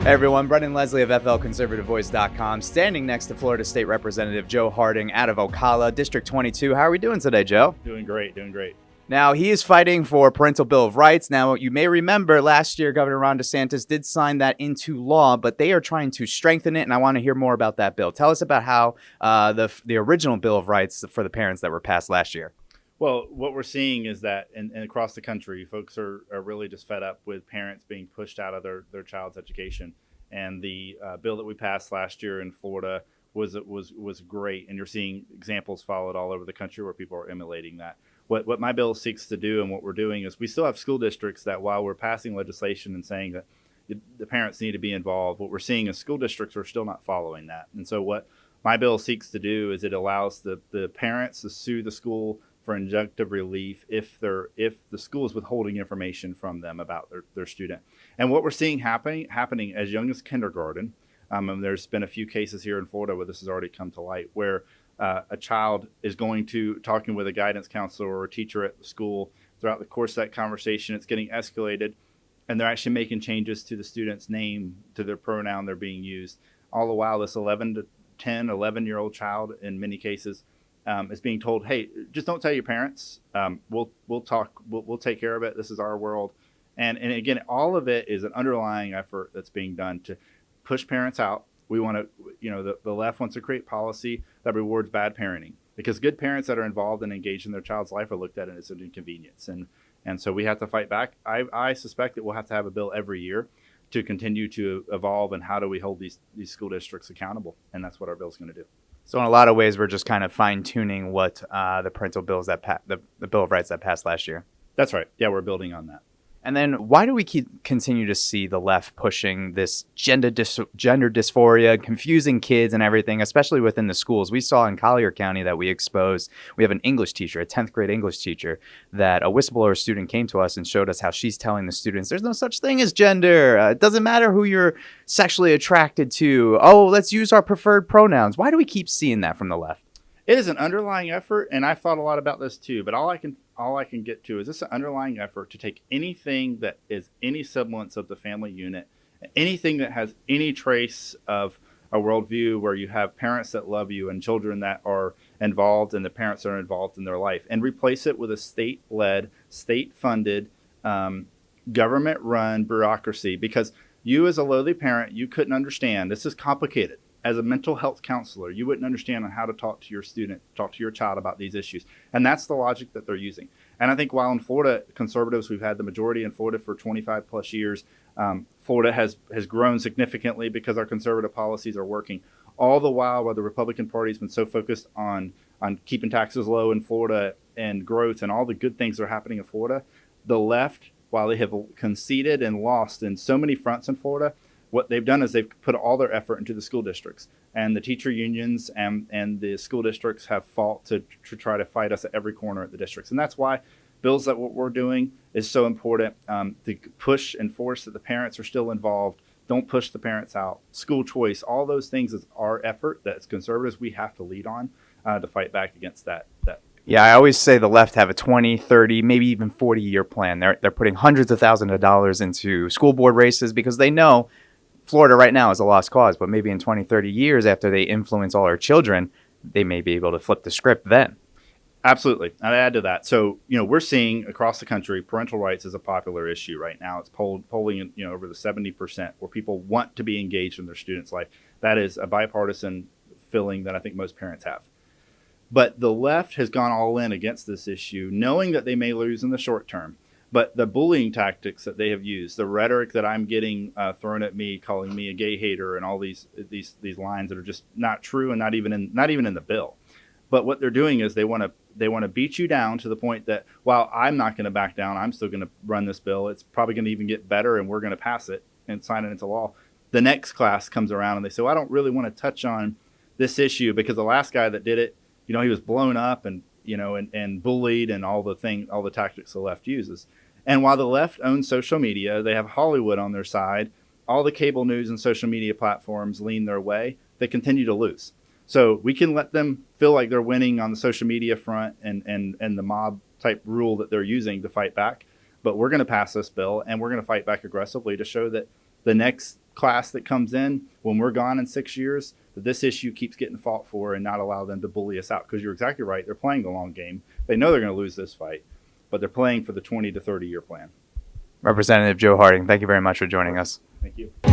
Hey everyone, Brendan Leslie of FLConservativeVoice.com, standing next to Florida State Representative Joe Harding out of Ocala, District 22. How are we doing today, Joe? Doing great. Now, he is fighting for Parental Bill of Rights. Now, you may remember last year, Governor Ron DeSantis did sign that into law, but they are trying to strengthen it, and I want to hear more about that bill. Tell us about how the original Bill of Rights for the parents that were passed last year. Well, what we're seeing is that and across the country, folks are really just fed up with parents being pushed out of their child's education. And the bill that we passed last year in Florida was great. And you're seeing examples followed all over the country where people are emulating that. What my bill seeks to do and what we're doing is we still have school districts that while we're passing legislation and saying that the parents need to be involved, what we're seeing is school districts are still not following that. And so what my bill seeks to do is it allows the parents to sue the school for injunctive relief if the school is withholding information from them about their student. And what we're seeing happening as young as kindergarten, and there's been a few cases here in Florida where this has already come to light, where a child is talking with a guidance counselor or a teacher at the school. Throughout the course of that conversation, it's getting escalated, and they're actually making changes to the student's name, to their pronoun they're being used. All the while, this 11-year-old child, in many cases, is being told, "Hey, just don't tell your parents. We'll talk. We'll take care of it. This is our world." And again, all of it is an underlying effort that's being done to push parents out. We want to, the left wants to create policy that rewards bad parenting, because good parents that are involved and engaged in their child's life are looked at as an inconvenience. And so we have to fight back. I suspect that we'll have to have a bill every year to continue to evolve. And how do we hold these school districts accountable? And that's what our bill is going to do. So in a lot of ways, we're just kind of fine-tuning what the parental bills the Bill of Rights that passed last year. That's right. Yeah, we're building on that. And then why do we continue to see the left pushing this gender dysphoria, confusing kids and everything, especially within the schools? We saw in Collier County that we have an English teacher, a 10th grade English teacher, that a whistleblower student came to us and showed us how she's telling the students, there's no such thing as gender. It doesn't matter who you're sexually attracted to. Oh, let's use our preferred pronouns. Why do we keep seeing that from the left? It is an underlying effort, and I've thought a lot about this too. But all I can get to is this: an underlying effort to take anything that is any semblance of the family unit, anything that has any trace of a worldview where you have parents that love you and children that are involved, and the parents are involved in their life, and replace it with a state-led, state-funded, government-run bureaucracy. Because you, as a lowly parent, you couldn't understand. This is complicated. As a mental health counselor, you wouldn't understand on how to talk to your child about these issues. And that's the logic that they're using. And I think while in Florida, conservatives, we've had the majority in Florida for 25 plus years, Florida has grown significantly because our conservative policies are working. All the while the Republican Party has been so focused on keeping taxes low in Florida and growth and all the good things that are happening in Florida, the left, while they have conceded and lost in so many fronts in Florida, what they've done is they've put all their effort into the school districts, and the teacher unions and the school districts have fought to try to fight us at every corner at the districts. And that's why bills that what we're doing is so important, to push and force that the parents are still involved. Don't push the parents out. School choice, all those things is our effort that as conservatives we have to lead on to fight back against that. Yeah, I always say the left have a 20, 30, maybe even 40-year plan. They're putting hundreds of thousands of dollars into school board races because they know Florida right now is a lost cause, but maybe in 20, 30 years after they influence all our children, they may be able to flip the script then. Absolutely. I'd add to that. So, we're seeing across the country, parental rights is a popular issue right now. It's polling, over the 70% where people want to be engaged in their students' life. That is a bipartisan feeling that I think most parents have. But the left has gone all in against this issue, knowing that they may lose in the short term. But the bullying tactics that they have used, the rhetoric that I'm getting thrown at me, calling me a gay hater, and all these lines that are just not true and not even in the bill. But what they're doing is they want to beat you down to the point that while I'm not going to back down, I'm still going to run this bill. It's probably going to even get better, and we're going to pass it and sign it into law. The next class comes around and they say, well, I don't really want to touch on this issue because the last guy that did it, he was blown up and bullied and all the tactics the left uses. And while the left owns social media, they have Hollywood on their side. All the cable news and social media platforms lean their way. They continue to lose. So we can let them feel like they're winning on the social media front and the mob type rule that they're using to fight back. But we're going to pass this bill, and we're going to fight back aggressively to show that the next class that comes in when we're gone in 6 years, that this issue keeps getting fought for and not allow them to bully us out. Because you're exactly right. They're playing the long game. They know they're going to lose this fight, but they're playing for the 20 to 30 year plan. Representative Joe Harding, thank you very much for joining us. Thank you.